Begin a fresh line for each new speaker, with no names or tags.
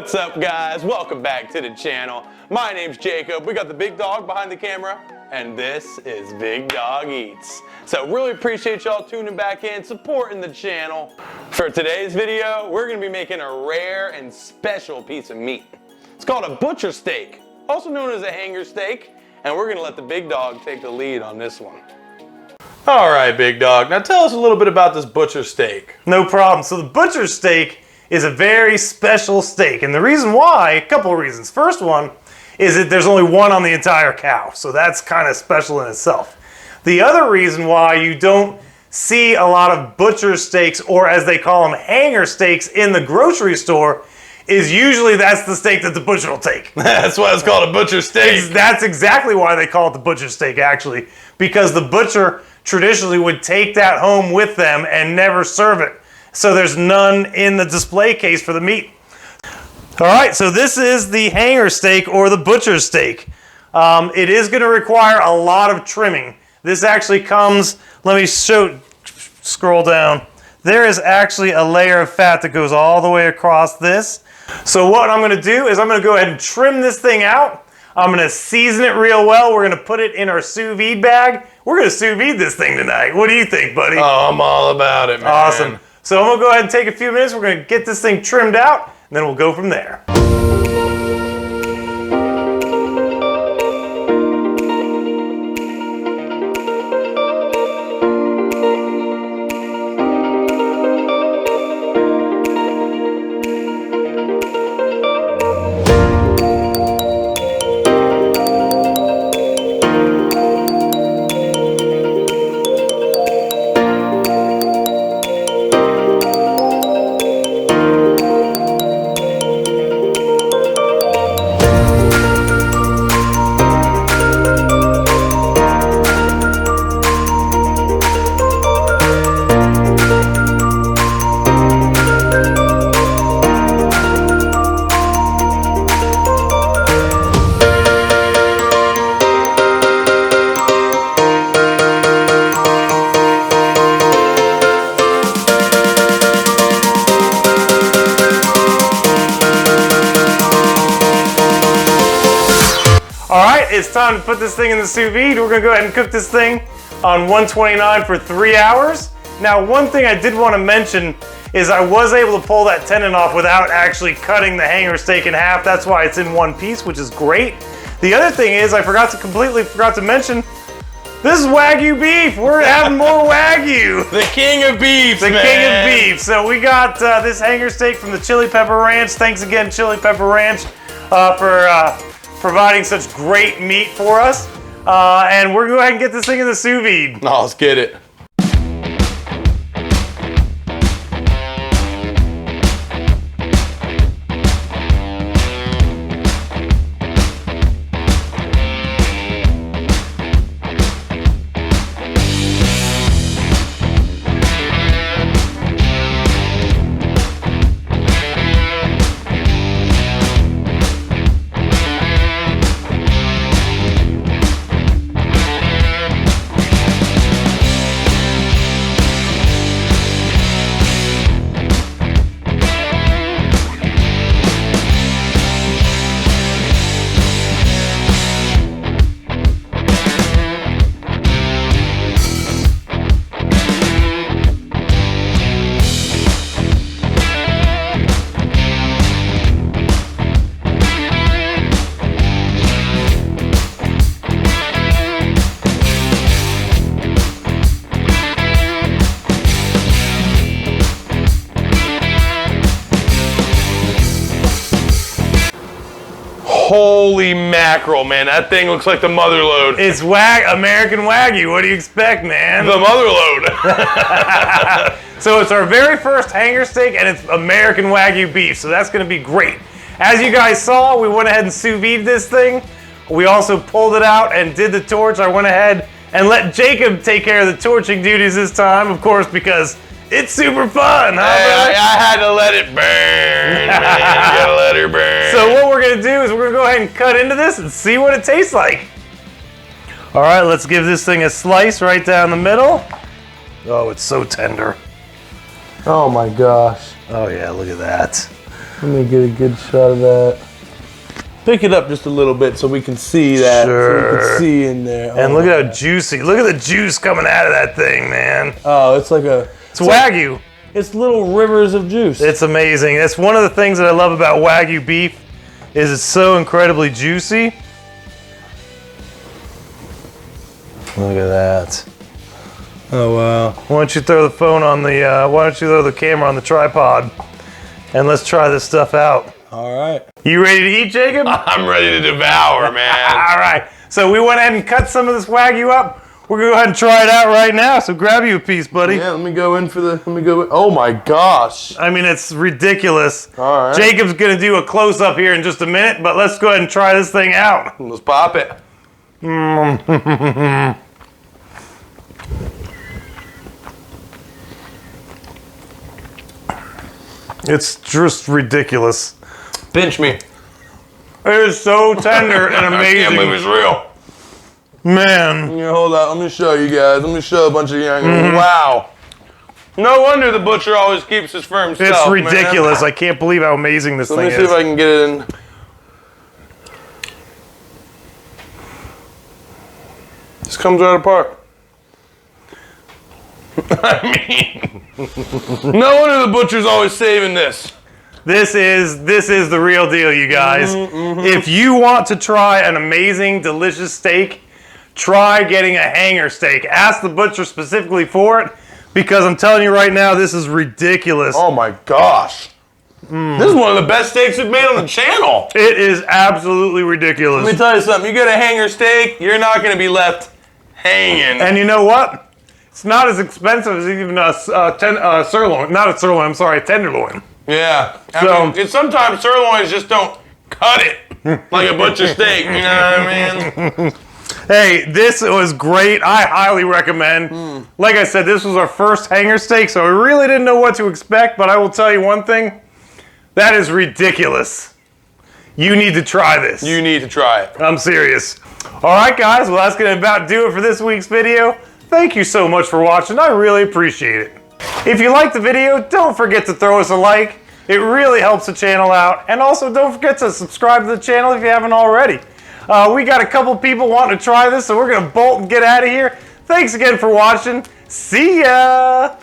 What's up, guys? Welcome back to the channel. My name's Jacob. We got the big dog behind the camera, and this is Big Dog Eats. So really appreciate y'all tuning back in, supporting the channel. For today's video, we're gonna be making a rare and special piece of meat. It's called a butcher steak, also known as a hanger steak, and we're gonna let the big dog take the lead on this one. All right, big dog, now tell us a little bit about this butcher steak.
No problem. So the butcher steak is a very special steak, and the reason why, a couple of reasons. First one is that there's only one on the entire cow, so that's kind of special in itself. The other reason why you don't see a lot of butcher steaks, or as they call them, hanger steaks, in the grocery store is usually that's the steak that the butcher will take.
That's why it's called a butcher steak.
That's exactly why they call it the butcher steak, actually, because the butcher traditionally would take that home with them and never serve it. So there's none in the display case for the meat. All right, so this is the hanger steak or the butcher steak. It is going to require a lot of trimming. This actually comes, let me scroll down. There is actually a layer of fat that goes all the way across this. So what I'm going to do is I'm going to go ahead and trim this thing out. I'm going to season it real well. We're going to put it in our sous vide bag. We're going to sous vide this thing tonight. What do you think, buddy?
Oh, I'm all about it, man.
Awesome. So I'm going to go ahead and take a few minutes. We're going to get this thing trimmed out, and then we'll go from there. All right, it's time to put this thing in the sous vide. We're gonna go ahead and cook this thing on 129 for 3 hours. Now, one thing I did want to mention is I was able to pull that tendon off without actually cutting the hanger steak in half. That's why it's in one piece, which is great. The other thing is I completely forgot to mention, this is Wagyu beef. We're having more Wagyu.
The king of beef,
The king of beef. So we got this hanger steak from the Chili Pepper Ranch. Thanks again, Chili Pepper Ranch, for providing such great meat for us. And we're going to go ahead and get this thing in the sous vide.
Oh, let's get it. Holy mackerel, man. That thing looks like the mother load.
It's American Wagyu. What do you expect, man?
The mother load.
So it's our very first hanger steak, and it's American Wagyu beef, so that's going to be great. As you guys saw, we went ahead and sous vide this thing. We also pulled it out and did the torch. I went ahead and let Jacob take care of the torching duties this time, of course, because it's super fun, huh?
I had to let it burn, man. You gotta let her burn.
So what we're gonna do is we're gonna go ahead and cut into this and see what it tastes like. All right, let's give this thing a slice right down the middle. Oh, it's so tender.
Oh my gosh.
Oh yeah, look at that.
Let me get a good shot of that. Pick it up just a little bit so we can see that.
Sure.
So we can see in there.
And look at how juicy. Look at the juice coming out of that thing, man.
Oh, it's like a...
It's Wagyu.
It's little rivers of juice.
It's amazing. That's one of the things that I love about Wagyu beef is it's so incredibly juicy. Look at that.
Oh, wow.
Why don't you throw the phone on the, why don't you throw the camera on the tripod and let's try this stuff out.
All right.
You ready to eat, Jacob?
I'm ready to devour, man.
All right. So we went ahead and cut some of this Wagyu up. We're going to go ahead and try it out right now. So grab you a piece, buddy.
Yeah, let me go in for the, oh my gosh.
I mean, it's ridiculous.
All right.
Jacob's going to do a close-up here in just a minute, but let's go ahead and try this thing out.
Let's pop it.
It's just ridiculous.
Pinch me.
It is so tender and amazing.
I can't believe it's real.
Man.
Yeah, hold on. Let me show you guys. Let me show a bunch of you. Wow. No wonder the butcher always keeps his firm
It's
self,
ridiculous.
man.
I can't believe how amazing this thing
Let me
is.
see if I can get it in. This comes right apart. I mean, no wonder the butcher's always saving this.
This is the real deal, you guys. If you want to try an amazing, delicious steak, try getting a hanger steak. Ask the butcher specifically for it, because I'm telling you right now, this is ridiculous.
Oh my gosh. This is one of the best steaks we've made on the channel.
It is absolutely ridiculous.
Let me tell you something. You get a hanger steak, you're not going to be left hanging.
And you know what? It's not as expensive as even a sirloin. Not a sirloin, I'm sorry, a tenderloin.
Yeah. I mean, sometimes sirloins just don't cut it like a butcher steak. You know what I mean?
Hey, this was great. I highly recommend. Like I said, this was our first hanger steak, so we really didn't know what to expect, but I will tell you one thing. That is ridiculous. You need to try this.
You need to try it.
I'm serious. All right, guys. Well, that's going to about do it for this week's video. Thank you so much for watching. I really appreciate it. If you liked the video, don't forget to throw us a like. It really helps the channel out. And also, don't forget to subscribe to the channel if you haven't already. We got a couple people wanting to try this, so we're going to bolt and get out of here. Thanks again for watching. See ya!